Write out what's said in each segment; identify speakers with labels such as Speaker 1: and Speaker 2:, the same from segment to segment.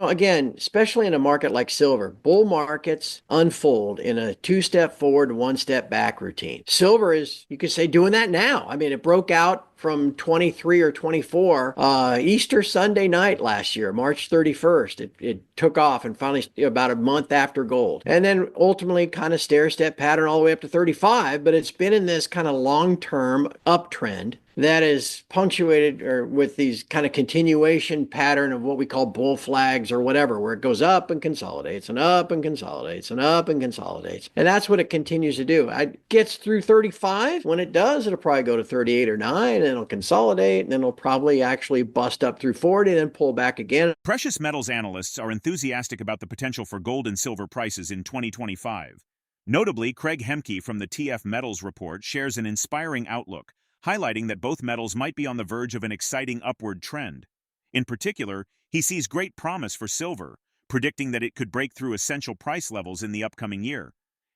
Speaker 1: Well, again, especially in a market like silver, bull markets unfold in a two-step forward, one-step back routine. Silver is, you could say, doing that now. I mean, it broke out from 23 or 24 Easter Sunday night last year, March 31st. It took off and finally about a month after gold. And then ultimately kind of stair-step pattern all the way up to 35, but it's been in this kind of long-term uptrend that is punctuated or with these kind of continuation pattern of what we call bull flags or whatever, where it goes up and consolidates and up and consolidates and up and consolidates. And that's what it continues to do. It gets through 35. When it does, it'll probably go to 38 or 9, and it'll consolidate, and then it'll probably actually bust up through 40 and then pull back again.
Speaker 2: Precious metals analysts are enthusiastic about the potential for gold and silver prices in 2025. Notably, CraigHemke from the TF Metals report shares an inspiring outlook, highlighting that both metals might be on the verge of an exciting upward trend. In particular, he sees great promise for silver, predicting that it could break through essential price levels in the upcoming year.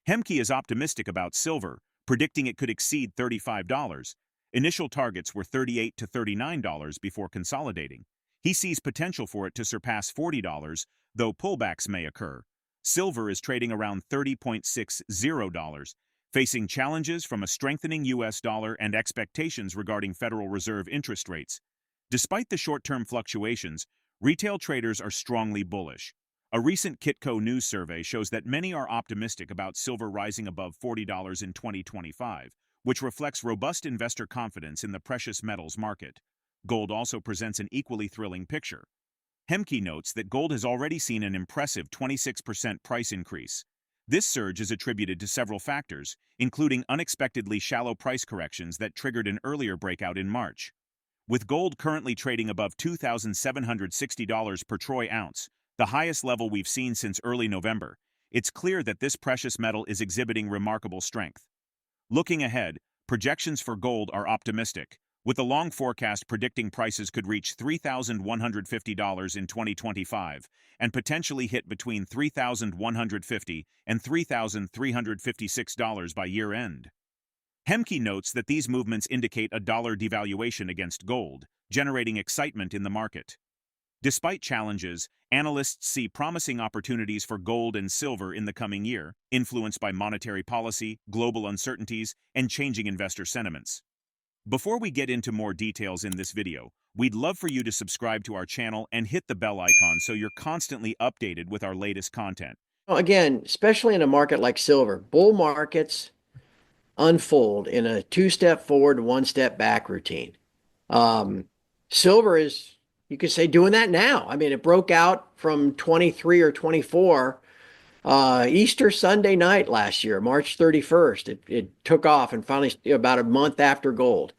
Speaker 2: Hemke is optimistic about silver, predicting it could exceed $35. Initial targets were $38 to $39 before consolidating. He sees potential for it to surpass $40, though pullbacks may occur. Silver is trading around $30.60, facing challenges from a strengthening U.S. dollar and expectations regarding Federal Reserve interest rates. Despite the short-term fluctuations, retail traders are strongly bullish. A recent Kitco News survey shows that many are optimistic about silver rising above $40 in 2025, which reflects robust investor confidence in the precious metals market. Gold also presents an equally thrilling picture. Hemke notes that gold has already seen an impressive 26% price increase. This surge is attributed to several factors, including unexpectedly shallow price corrections that triggered an earlier breakout in March. With gold currently trading above $2,760 per troy ounce, the highest level we've seen since early November, it's clear that this precious metal is exhibiting remarkable strength. Looking ahead, projections for gold are optimistic, with the long forecast predicting prices could reach $3,150 in 2025 and potentially hit between $3,150 and $3,356 by year-end. Hemke notes that these movements indicate a dollar devaluation against gold, generating excitement in the market. Despite challenges, analysts see promising opportunities for gold and silver in the coming year, influenced by monetary policy, global uncertainties, and changing investor sentiments. Before we get into more details in this video, we'd love for you to subscribe to our channel and hit the bell icon so you're constantly updated with our latest content.
Speaker 1: Well, again, especially in a market like silver, bull markets unfold in a two-step forward, one-step back routine. Silver is, you could say, doing that now. I mean, it broke out from 23 or 24 Easter Sunday night last year, March 31st. It took off and finally about a month after gold.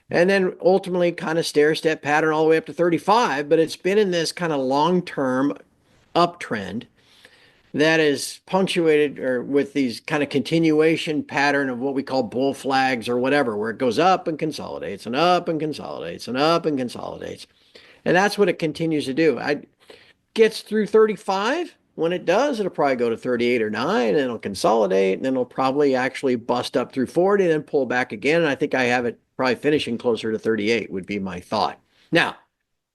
Speaker 1: And then ultimately kind of stair-step pattern all the way up to 35, but it's been in this kind of long-term uptrend that is punctuated or with these kind of continuation pattern of what we call bull flags or whatever, where it goes up and consolidates and up and consolidates and up and consolidates. And that's what it continues to do. It gets through 35. When it does, it'll probably go to 38 or 9, and it'll consolidate, and then it'll probably actually bust up through 40 and then pull back again. And I think I have it probably finishing closer to 38 would be my thought. Now,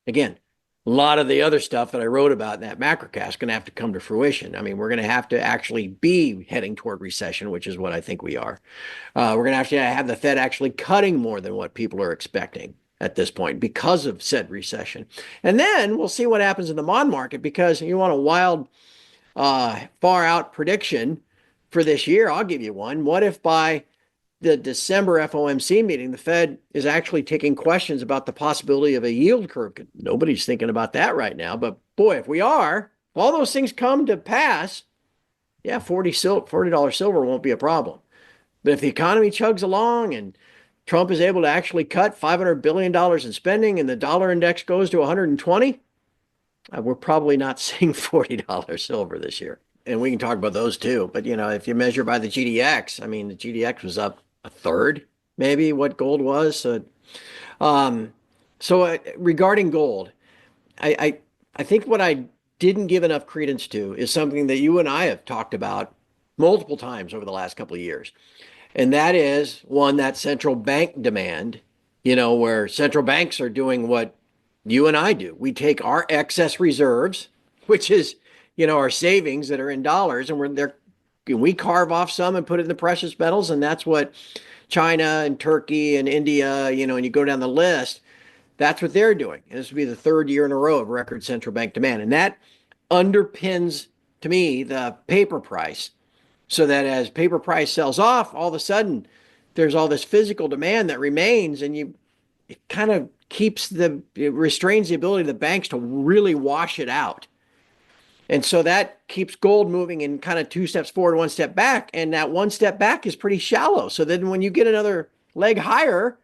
Speaker 1: again, a lot of the other stuff that I wrote about in that macrocast is going to have to come to fruition. I mean, we're going to have to actually be heading toward recession, which is what I think we are. We're going to have the Fed actually cutting more than what people are expecting at this point because of said recession. And then we'll see what happens in the bond market, because you want a wild, far out prediction for this year. I'll give you one. What if by the December FOMC meeting, the Fed is actually taking questions about the possibility of a yield curve? Nobody's thinking about that right now. But boy, if we are, if all those things come to pass, yeah, $40 silver won't be a problem. But if the economy chugs along and Trump is able to actually cut $500 billion in spending and the dollar index goes to 120, we're probably not seeing $40 silver this year. And we can talk about those too. But, you know, if you measure by the GDX, I mean, the GDX was up a third, maybe what gold was. So regarding gold, I think what I didn't give enough credence to is something that you and I have talked about multiple times over the last couple of years. And that is, one, that central bank demand, you know, where central banks are doing what you and I do. We take our excess reserves which is, our savings that are in dollars, and we carve off some and put it in the precious metals, and that's what China and Turkey and India, and you go down the list, that's what they're doing. And this will be the third year in a row of record central bank demand. And that underpins, to me, the paper price. So that as paper price sells off, all of a sudden there's all this physical demand that remains, and it kind of it restrains the ability of the banks to really wash it out. And so that keeps gold moving in kind of 2 steps forward, 1 step back. And that 1 step back is pretty shallow. So then when you get another leg higher,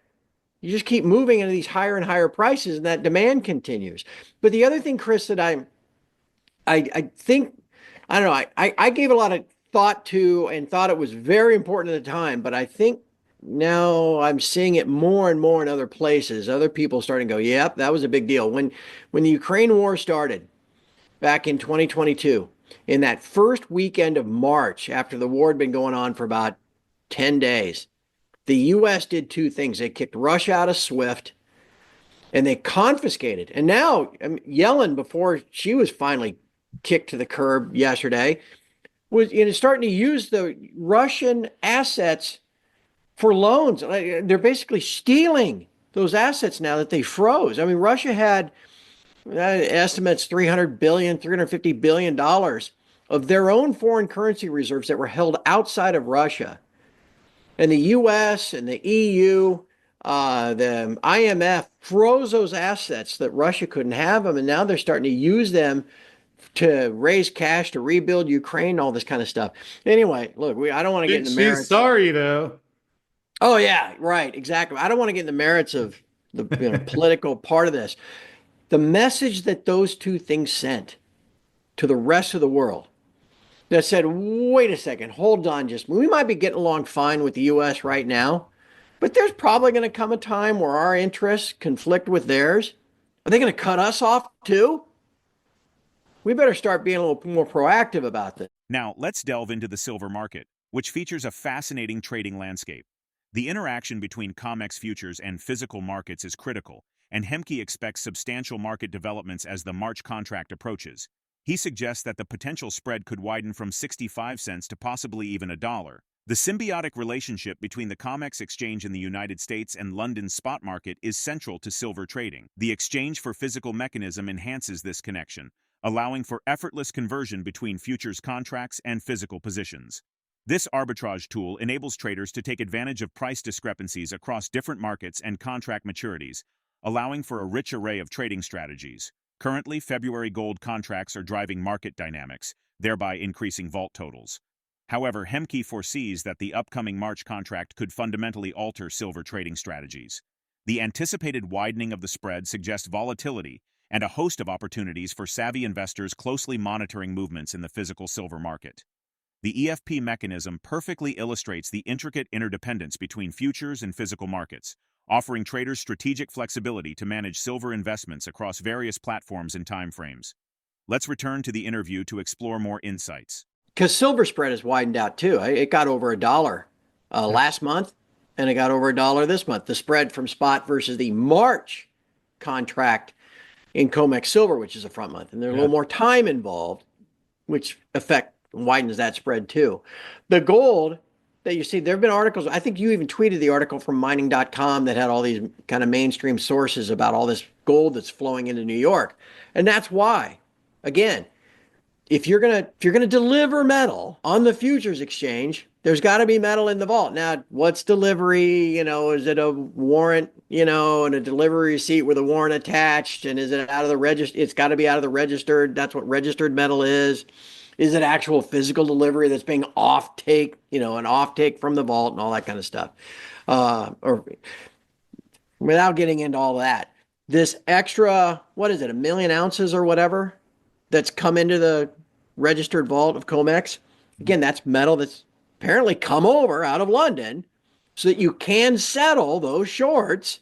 Speaker 1: you just keep moving into these higher and higher prices, and that demand continues. But the other thing, Chris, that I think, I don't know, I gave a lot of thought to and thought it was very important at the time, but I think now I'm seeing it more and more in other places. Other people starting to go, yep, that was a big deal. When the Ukraine war started back in 2022, in that first weekend of March, after the war had been going on for about 10 days, the U.S. did two things. They kicked Russia out of SWIFT, and they confiscated. And now Yellen, before she was finally kicked to the curb yesterday, was starting to use the Russian assets for loans. They're basically stealing those assets now that they froze. I mean, Russia had estimates $300 billion, $350 billion of their own foreign currency reserves that were held outside of Russia. And the U.S. and the EU, the IMF froze those assets that Russia couldn't have them. And now they're starting to use them to raise cash to rebuild Ukraine, all this kind of stuff. Anyway, look, I don't want to get into merits.
Speaker 3: She's sorry, though.
Speaker 1: Oh, yeah, right. Exactly. I don't want to get in the merits of the political part of this. The message that those two things sent to the rest of the world that said, wait a second, hold on, we might be getting along fine with the U.S. right now, but there's probably going to come a time where our interests conflict with theirs. Are they going to cut us off too? We better start being a little more proactive about this.
Speaker 2: Now, let's delve into the silver market, which features a fascinating trading landscape. The interaction between COMEX futures and physical markets is critical, and Hemke expects substantial market developments as the March contract approaches. He suggests that the potential spread could widen from 65 cents to possibly even $1. The symbiotic relationship between the COMEX exchange in the United States and London's spot market is central to silver trading. The exchange for physical mechanism enhances this connection, allowing for effortless conversion between futures contracts and physical positions. This arbitrage tool enables traders to take advantage of price discrepancies across different markets and contract maturities, allowing for a rich array of trading strategies. Currently, February gold contracts are driving market dynamics, thereby increasing vault totals. However, Hemke foresees that the upcoming March contract could fundamentally alter silver trading strategies. The anticipated widening of the spread suggests volatility and a host of opportunities for savvy investors closely monitoring movements in the physical silver market. The EFP mechanism perfectly illustrates the intricate interdependence between futures and physical markets, offering traders strategic flexibility to manage silver investments across various platforms and timeframes. Let's return to the interview to explore more insights.
Speaker 1: Because silver spread has widened out too. It got over $1 last month, and it got over $1 this month. The spread from spot versus the March contract in COMEX silver, which is a front month. And there's a little more time involved, which widens that spread too. The gold that you see, there have been articles, I think you even tweeted the article from mining.com that had all these kind of mainstream sources about all this gold that's flowing into New York. And that's why, again, if you're gonna deliver metal on the futures exchange, there's got to be metal in the vault. Now, what's delivery? Is it a warrant? And a delivery receipt with a warrant attached? And is it out of the register? It's got to be out of the registered. That's what registered metal is. Is it actual physical delivery that's being off-take? An off-take from the vault and all that kind of stuff. Or without getting into all that, this extra, what is it, 1 million ounces or whatever that's come into the registered vault of COMEX. Again, that's metal that's apparently come over out of London so that you can settle those shorts,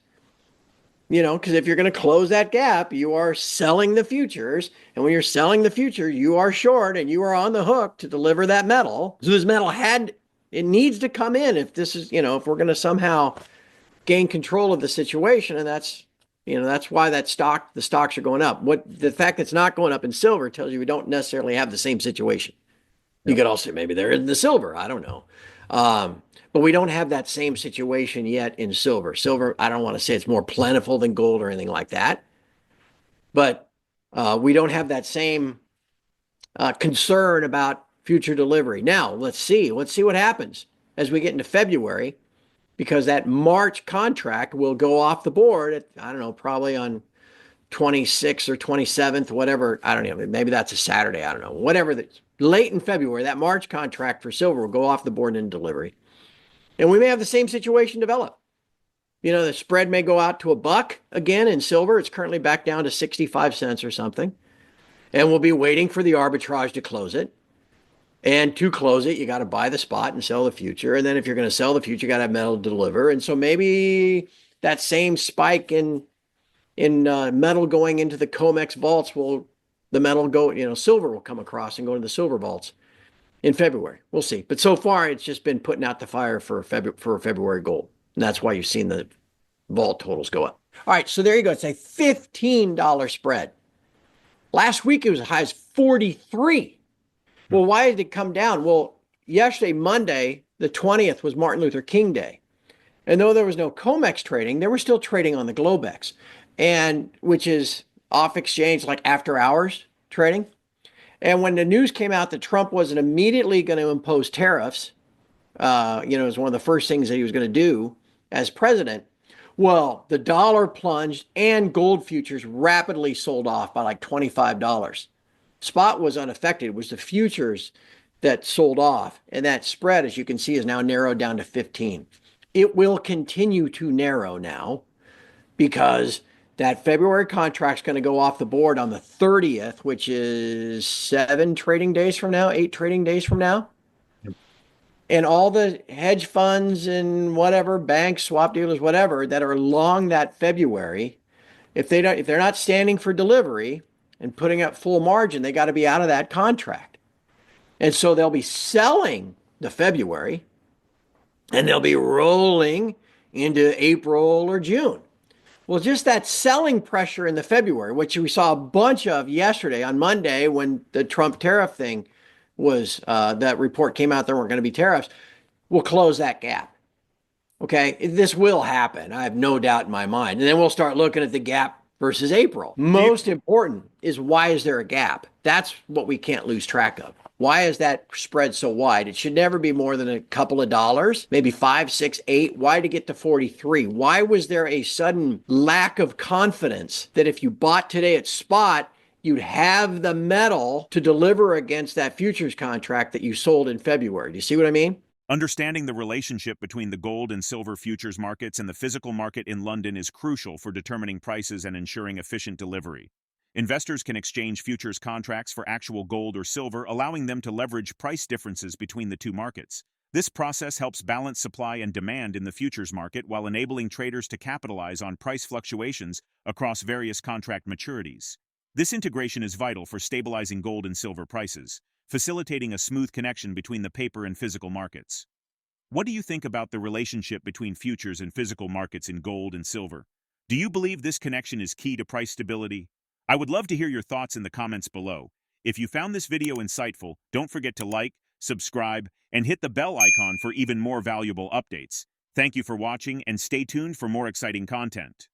Speaker 1: because if you're going to close that gap, you are selling the futures. And when you're selling the future, you are short and you are on the hook to deliver that metal. So this metal it needs to come in if this is, if we're going to somehow gain control of the situation. And that's That's why the stocks are going up. The fact that it's not going up in silver tells you we don't necessarily have the same situation. You
Speaker 3: Yep.
Speaker 1: could also say maybe they're in the silver. I don't know. But we don't have that same situation yet in silver. Silver, I don't want to say it's more plentiful than gold or anything like that, but we don't have that same concern about future delivery. Now, let's see. Let's see what happens as we get into February, because that March contract will go off the board at, I don't know, probably on 26th or 27th, whatever. I don't know. Maybe that's a Saturday. I don't know. Whatever. Late in February, that March contract for silver will go off the board in delivery. And we may have the same situation develop. The spread may go out to $1 again in silver. It's currently back down to 65 cents or something. And we'll be waiting for the arbitrage to close it. And to close it, you got to buy the spot and sell the future. And then if you're going to sell the future, you got to have metal to deliver. And so maybe that same spike in metal going into the COMEX vaults silver will come across and go into the silver vaults in February. We'll see. But so far, it's just been putting out the fire for February gold. And that's why you've seen the vault totals go up. All right, so there you go. It's a $15 spread. Last week, it was as high as 43. Well, why did it come down? Well, yesterday, Monday, the 20th, was Martin Luther King Day. And though there was no COMEX trading, they were still trading on the Globex, which is off exchange, like after hours trading. And when the news came out that Trump wasn't immediately going to impose tariffs, it was one of the first things that he was going to do as president. Well, the dollar plunged and gold futures rapidly sold off by like $25. Spot was unaffected. It was the futures that sold off. And that spread, as you can see, is now narrowed down to 15. It will continue to narrow now because that February contract's going to go off the board on the 30th, which is 8 trading days from now. Yep. And all the hedge funds and whatever, banks, swap dealers, whatever, that are long that February, if they're not standing for delivery and putting up full margin, they got to be out of that contract. And so they'll be selling the February and they'll be rolling into April or June. Well, just that selling pressure in the February, which we saw a bunch of yesterday on Monday when the Trump tariff thing was, that report came out, there weren't going to be tariffs, will close that gap. Okay, this will happen. I have no doubt in my mind. And then we'll start looking at the gap versus April. Most important is, why is there a gap? That's what we can't lose track of. Why is that spread so wide? It should never be more than a couple of dollars, maybe 5, 6, 8. Why to get to 43? Why was there a sudden lack of confidence that if you bought today at spot, you'd have the metal to deliver against that futures contract that you sold in February? Do you see what I mean?
Speaker 2: Understanding the relationship between the gold and silver futures markets and the physical market in London is crucial for determining prices and ensuring efficient delivery. Investors can exchange futures contracts for actual gold or silver, allowing them to leverage price differences between the two markets. This process helps balance supply and demand in the futures market while enabling traders to capitalize on price fluctuations across various contract maturities. This integration is vital for stabilizing gold and silver prices, facilitating a smooth connection between the paper and physical markets. What do you think about the relationship between futures and physical markets in gold and silver? Do you believe this connection is key to price stability? I would love to hear your thoughts in the comments below. If you found this video insightful, don't forget to like, subscribe, and hit the bell icon for even more valuable updates. Thank you for watching, and stay tuned for more exciting content.